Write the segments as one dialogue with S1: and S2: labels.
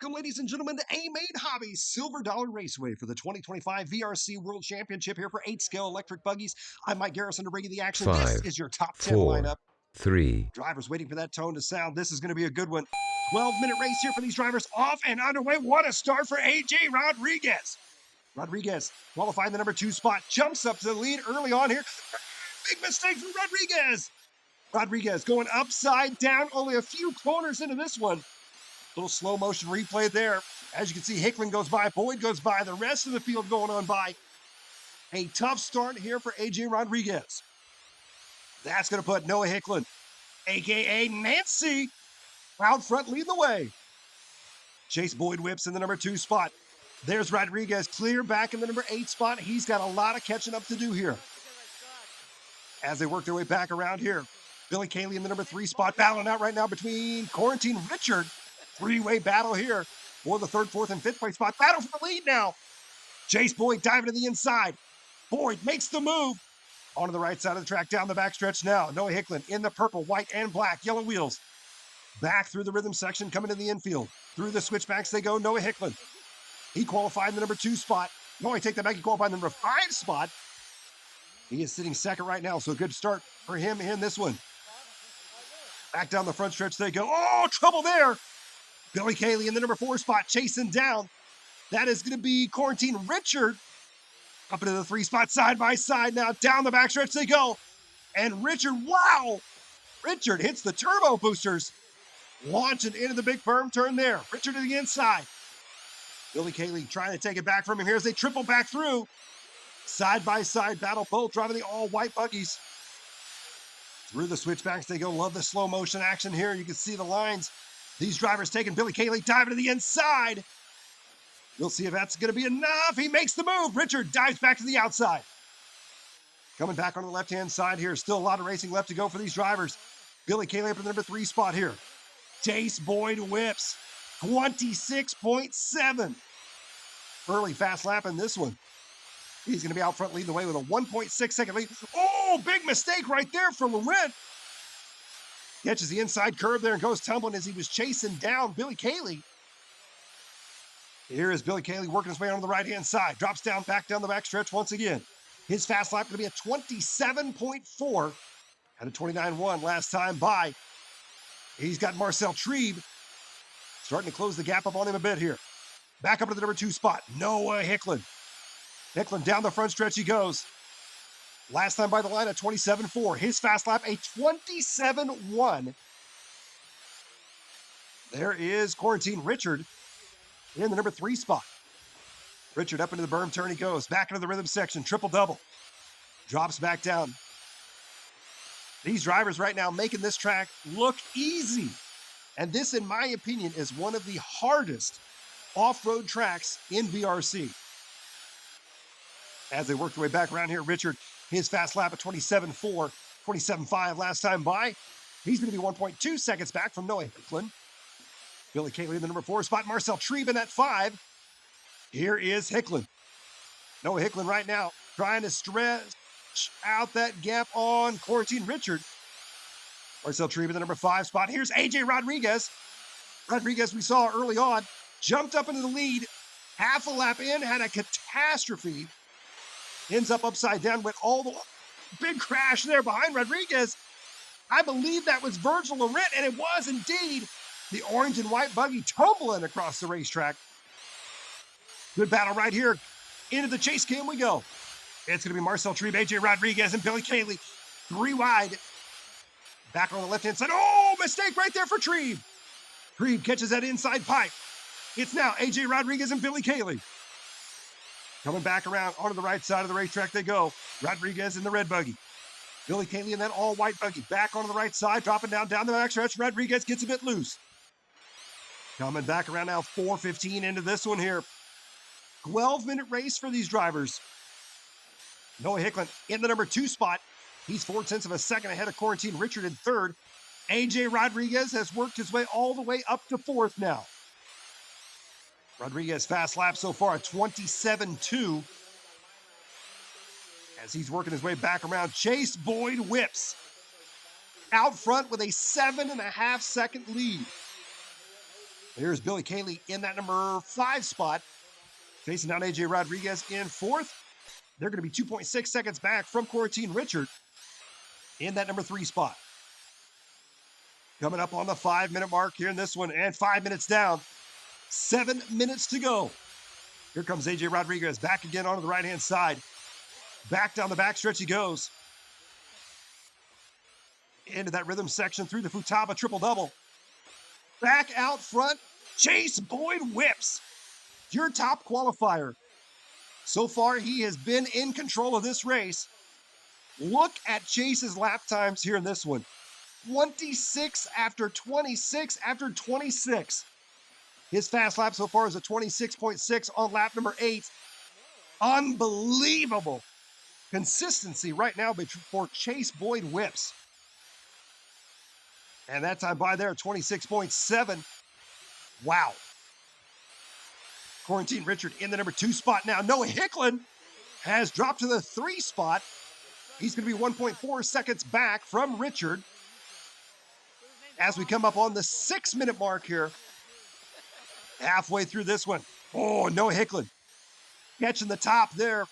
S1: Welcome, ladies and gentlemen, to A-Main Hobbies Silver Dollar Raceway for the 2025 VRC World Championship here for 8-scale electric buggies. I'm Mike Garrison to bring you the action. This
S2: Five,
S1: is your top 10
S2: four,
S1: lineup.
S2: 3.
S1: Drivers waiting for that tone to sound. This is going to be a good one. 12-minute race here for these drivers. Off and underway. What a start for A.J. Rodriguez. Rodriguez qualifying the number 2 spot. Jumps up to the lead early on here. Big mistake from Rodriguez. Rodriguez going upside down. Only a few corners into this one. Little slow motion replay there. As you can see, Hickman goes by, Boyd goes by, the rest of the field going on by. A tough start here for A.J. Rodriguez. That's going to put Noah Hicklin, a.k.a. Nancy, out front leading the way. Chase Boyd whips in the number 2 spot. There's Rodriguez clear back in the number 8 spot. He's got a lot of catching up to do here. As they work their way back around here, Billy Cayley in the number 3 spot, battling out right now between Quarantine Richard. Three-way battle here for the 3rd, 4th, and 5th place spot. Battle for the lead now. Chase Boyd diving to the inside. Boyd makes the move. Onto the right side of the track, down the backstretch now. Noah Hicklin in the purple, white, and black, yellow wheels. Back through the rhythm section, coming to the infield. Through the switchbacks they go, Noah Hicklin. He qualified in the number 2 spot. No, I take that back. He qualified in the number 5 spot. He is sitting second right now, so a good start for him in this one. Back down the front stretch they go. Oh, trouble there. Billy Cayley in the number 4 spot, chasing down. That is going to be Quarantine Richard. Up into the 3 spot, side by side now. Down the backstretch they go. And Richard, wow! Richard hits the turbo boosters. Launching into the big berm turn there. Richard to the inside. Billy Cayley trying to take it back from him here as they triple back through. Side by side battle, both driving the all-white buggies. Through the switchbacks they go. Love the slow motion action here. You can see the lines. These drivers taking Billy Cayley, diving to the inside. We'll see if that's going to be enough. He makes the move. Richard dives back to the outside. Coming back on the left-hand side here. Still a lot of racing left to go for these drivers. Billy Cayley up in the number 3 spot here. Chase Boyd whips. 26.7. Early fast lap in this one. He's going to be out front leading the way with a 1.6 second lead. Oh, big mistake right there for Laurent. Catches the inside curve there and goes tumbling as he was chasing down Billy Cayley. Here is Billy Cayley working his way on the right-hand side. Drops down, back down the backstretch once again. His fast lap going to be a 27.4 out of 29.1 last time by. He's got Marcel Trebe starting to close the gap up on him a bit here. Back up to the number 2 spot, Noah Hicklin. Hicklin down the front stretch he goes. Last time by the line at 27.4. His fast lap, a 27.1. There is Quarantine Richard in the number 3 spot. Richard up into the berm turn he goes. Back into the rhythm section, triple-double. Drops back down. These drivers right now making this track look easy. And this, in my opinion, is one of the hardest off-road tracks in VRC. As they work their way back around here, Richard, his fast lap at 27.4, 27.5 last time by. He's going to be 1.2 seconds back from Noah Hicklin. Billy Cayley in the number 4 spot. Marcel Trebe in at 5. Here is Hicklin. Noah Hicklin right now trying to stretch out that gap on Quarantine Richard. Marcel Trebe in the number 5 spot. Here's A.J. Rodriguez. Rodriguez, we saw early on, jumped up into the lead. Half a lap in, had a catastrophe. Ends up upside down, went all the big crash there behind Rodriguez. I believe that was Virgil Laurent, and it was indeed the orange and white buggy tumbling across the racetrack. Good battle right here. Into the chase cam we go. It's going to be Marcel Trebe, A.J. Rodriguez, and Billy Cayley. 3 wide. Back on the left-hand side. Oh, mistake right there for Trebe. Trebe catches that inside pipe. It's now A.J. Rodriguez and Billy Cayley. Coming back around onto the right side of the racetrack they go. Rodriguez in the red buggy. Billy Cayley in that all-white buggy. Back onto the right side, dropping down the backstretch. Rodriguez gets a bit loose. Coming back around now, 4:15 into this one here. 12-minute race for these drivers. Noah Hicklin in the number 2 spot. He's 0.4 of a second ahead of Quarantine Richard in 3rd. A.J. Rodriguez has worked his way all the way up to 4th now. Rodriguez fast lap so far at 27.2. As he's working his way back around, Chase Boyd whips. out front with a 7.5 second lead. Here's Billy Cayley in that number 5 spot, facing down AJ Rodriguez in 4th. They're going to be 2.6 seconds back from Quarantine Richard in that number 3 spot. Coming up on the 5-minute mark here in this one, and 5 minutes down. 7 minutes to go. Here comes AJ Rodriguez back again onto the right-hand side. Back down the backstretch he goes. Into that rhythm section through the Futaba triple-double. Back out front, Chase Boyd whips. Your top qualifier. So far, he has been in control of this race. Look at Chase's lap times here in this one. 26 after 26 after 26. His fast lap so far is a 26.6 on lap number 8. Unbelievable consistency right now for Chase Boyd whips. And that time by there, 26.7. Wow. Quarantine Richard in the number 2 spot now. Noah Hicklin has dropped to the 3 spot. He's going to be 1.4 seconds back from Richard. As we come up on the 6-minute mark here, halfway through this one. Oh, Noah Hicklin catching the top there.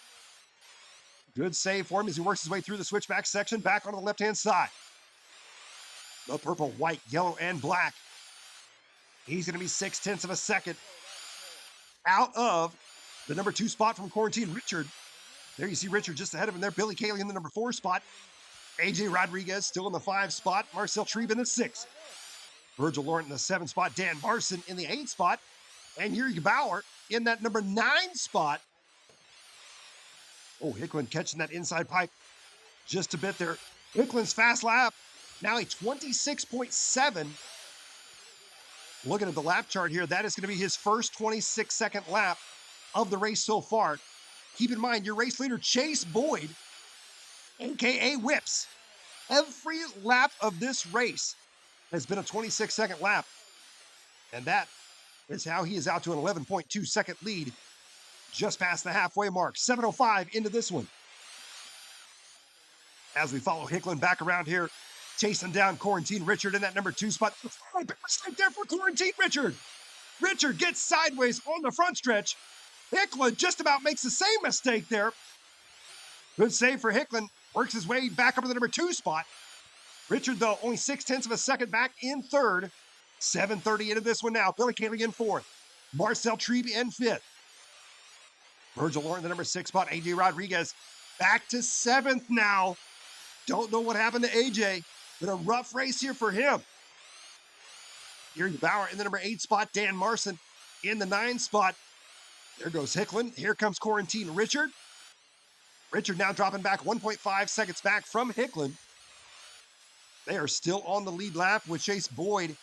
S1: Good save for him as he works his way through the switchback section, back onto the left-hand side. The purple, white, yellow, and black. He's going to be 0.6 of a second out of the number 2 spot from Quarantine Richard. There you see Richard just ahead of him there. Billy Cayley in the number 4 spot. AJ Rodriguez still in the 5 spot. Marcel Trebe in the 6. Virgil Laurent in the 7 spot. Dan Marson in the 8 spot. And Yuri Bauer in that number 9 spot. Oh, Hicklin catching that inside pipe just a bit there. Hicklin's fast lap, now a 26.7. Looking at the lap chart here, that is going to be his first 26-second lap of the race so far. Keep in mind, your race leader, Chase Boyd, a.k.a. Whips, every lap of this race has been a 26-second lap. And that is how he is out to an 11.2-second lead just past the halfway mark. 7:05 into this one. As we follow Hicklin back around here, chasing down Quarantine Richard in that number 2 spot. Oh, big mistake there for Quarantine Richard. Richard gets sideways on the front stretch. Hicklin just about makes the same mistake there. Good save for Hicklin. Works his way back up to the number 2 spot. Richard, though, only 0.6 of a second back in 3rd. 7:30 into this one now. Billy Cayley in 4th. Marcel Trebe in 5th. Virgil Laurent in the number 6 spot. AJ Rodriguez back to 7th now. Don't know what happened to AJ, but a rough race here for him. Yuri Bauer in the number 8 spot. Dan Marson in the 9 spot. There goes Hicklin. Here comes Quarantine Richard. Richard now dropping back 1.5 seconds back from Hicklin. They are still on the lead lap with Chase Boyd.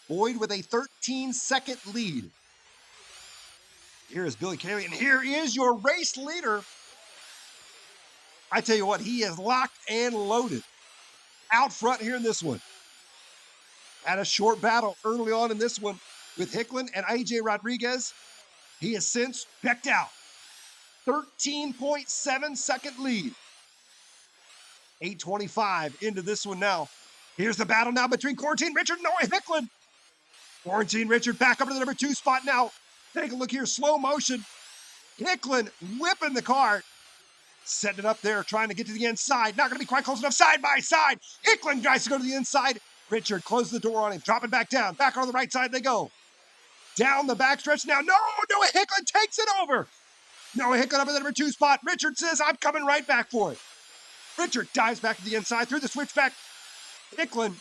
S1: Boyd with a 13-second lead. Here is Billy Cayley, and here is your race leader. I tell you what, he is locked and loaded. Out front here in this one. Had a short battle early on in this one with Hicklin and AJ Rodriguez. He has since checked out. 13.7-second lead. 8:25 into this one now. Here's the battle now between Quarantine Richard and Noah Hicklin. Quarantine Richard back up to the number 2 spot now. Take a look here, slow motion. Hicklin whipping the car. Setting it up there, trying to get to the inside. Not going to be quite close enough, side by side. Hicklin tries to go to the inside. Richard closes the door on him, dropping back down. Back on the right side they go. Down the backstretch now. No, Noah Hicklin takes it over. Noah Hicklin up in the number 2 spot. Richard says, I'm coming right back for it. Richard dives back to the inside through the switchback. Hicklin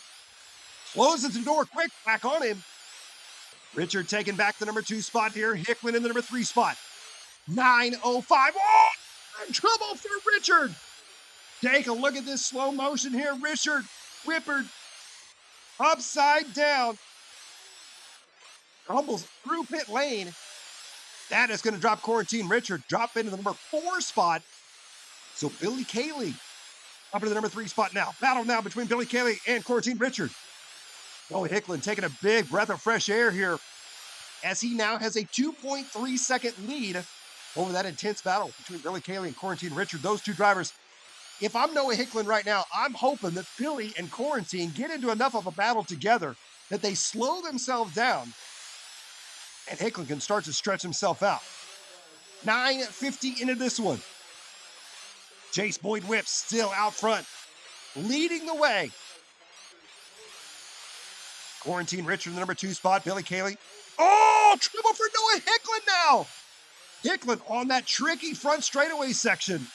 S1: closes the door quick, back on him. Richard taking back the number 2 spot here. Hicklin in the number 3 spot. 9:05. Oh, trouble for Richard. Take a look at this slow motion here. Richard whippered upside down. Humbles through pit lane. That is going to drop Quarantine Richard. Drop into the number 4 spot. So Billy Cayley up into the number 3 spot now. Battle now between Billy Cayley and Quarantine Richard. Noah Hicklin taking a big breath of fresh air here as he now has a 2.3-second lead over that intense battle between Billy Cayley and Quarantine Richard. Those two drivers, if I'm Noah Hicklin right now, I'm hoping that Billy and Quarantine get into enough of a battle together that they slow themselves down And Hicklin can start to stretch himself out. 9:50 into this one. Chase Boyd Whips still out front, leading the way. Quarantine Richard in the number 2 spot. Billy Cayley. Oh, trouble for Noah Hicklin now. Hicklin on that tricky front straightaway section.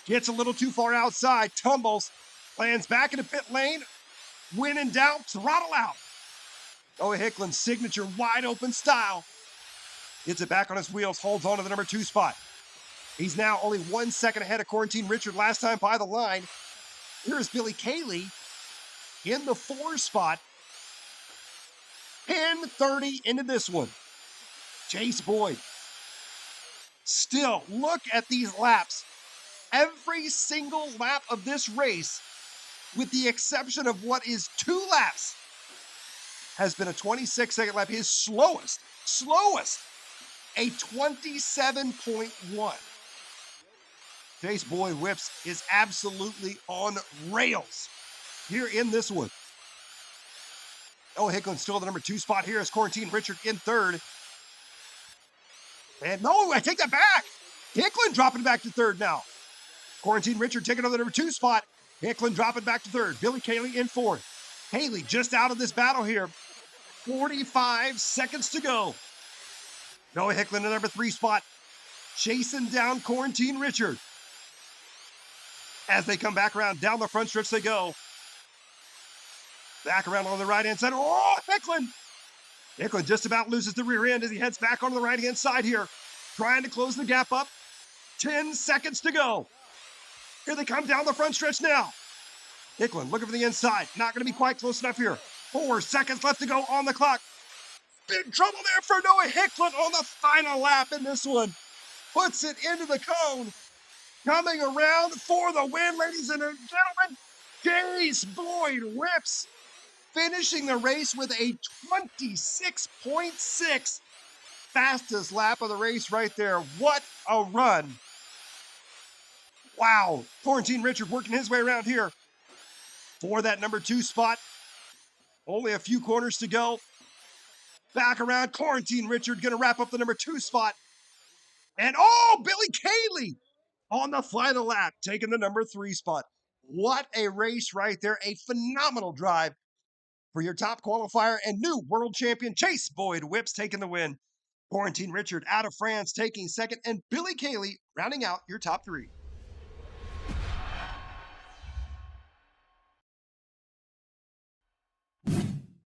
S1: Gets a little too far outside, tumbles, lands back into pit lane. When in doubt, throttle out. Noah Hicklin's signature wide open style. Gets it back on his wheels, holds on to the number 2 spot. He's now only 1 second ahead of Quarantine Richard last time by the line. Here's Billy Cayley in the 4 spot. 10:30 into this one. Chase Boyd. Still, look at these laps. Every single lap of this race, with the exception of what is 2 laps, has been a 26-second lap. His slowest, a 27.1. Chase Boyd Whips is absolutely on rails here in this one. Oh, Hicklin still the number 2 spot here as Quarantine Richard in 3rd. And no, I take that back. Hicklin dropping back to 3rd now. Quarantine Richard taking over the number 2 spot. Hicklin dropping back to 3rd. Billy Cayley in 4th. Cayley just out of this battle here. 45 seconds to go. Noah Hicklin in the number 3 spot. Chasing down Quarantine Richard. As they come back around, down the front stretch they go. Back around on the right-hand side. Oh, Hicklin! Hicklin just about loses the rear end as he heads back on the right-hand side here. Trying to close the gap up. 10 seconds to go. Here they come down the front stretch now. Hicklin looking for the inside. Not going to be quite close enough here. 4 seconds left to go on the clock. Big trouble there for Noah Hicklin on the final lap in this one. Puts it into the cone. Coming around for the win, ladies and gentlemen. Chase Boyd Whips finishing the race with a 26.6. Fastest lap of the race right there. What a run. Wow. Quarantine Richard working his way around here for that number 2 spot. Only a few corners to go. Back around. Quarantine Richard going to wrap up the number 2 spot. And oh, Billy Cayley on the final lap, taking the number 3 spot. What a race right there. A phenomenal drive for your top qualifier and new world champion Chase Boyd Whips taking the win. Quarantine Richard out of France taking 2nd, and Billy Cayley rounding out your top 3.